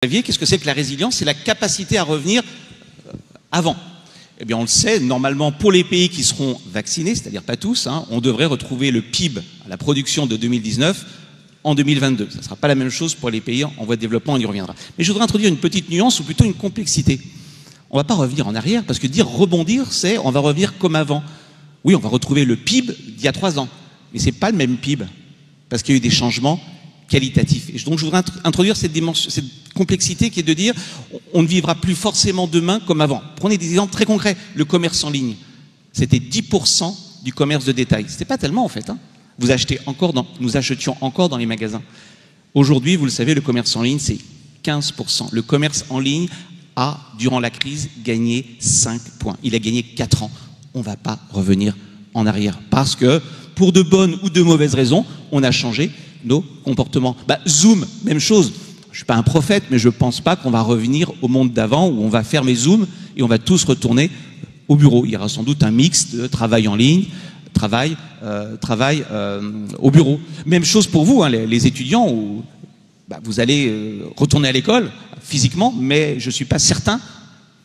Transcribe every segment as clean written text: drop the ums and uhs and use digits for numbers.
Qu'est-ce que c'est que la résilience? C'est la capacité à revenir avant. Eh bien, on le sait, normalement, pour les pays qui seront vaccinés, c'est-à-dire pas tous, on devrait retrouver le PIB à la production de 2019 en 2022. Ça ne sera pas la même chose pour les pays en voie de développement, on y reviendra. Mais je voudrais introduire une petite nuance, ou plutôt une complexité. On ne va pas revenir en arrière, parce que dire rebondir, c'est on va revenir comme avant. Oui, on va retrouver le PIB d'il y a 3 ans, mais ce n'est pas le même PIB, parce qu'il y a eu des changements qualitatif. Et donc je voudrais introduire cette complexité qui est de dire on ne vivra plus forcément demain comme avant. Prenez des exemples très concrets. Le commerce en ligne, c'était 10% du commerce de détail. C'était pas tellement en fait. Nous achetions encore dans les magasins. Aujourd'hui, vous le savez, le commerce en ligne, c'est 15%. Le commerce en ligne a, durant la crise, gagné 5 points. Il a gagné 4 ans. On ne va pas revenir en arrière parce que, pour de bonnes ou de mauvaises raisons, on a changé nos comportements. Zoom, même chose. Je ne suis pas un prophète, mais je ne pense pas qu'on va revenir au monde d'avant où on va fermer Zoom et on va tous retourner au bureau. Il y aura sans doute un mix de travail en ligne, travail au bureau. Même chose pour vous, les étudiants, où vous allez retourner à l'école physiquement, mais je ne suis pas certain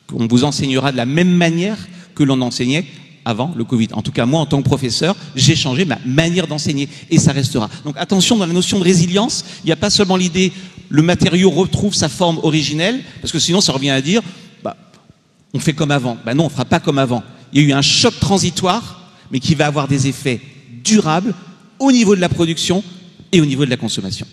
qu'on vous enseignera de la même manière que l'on enseignait avant le Covid. En tout cas, moi, en tant que professeur, j'ai changé ma manière d'enseigner et ça restera. Donc attention, dans la notion de résilience, il n'y a pas seulement l'idée le matériau retrouve sa forme originelle, parce que sinon ça revient à dire on fait comme avant. Non, on ne fera pas comme avant. Il y a eu un choc transitoire, mais qui va avoir des effets durables au niveau de la production et au niveau de la consommation.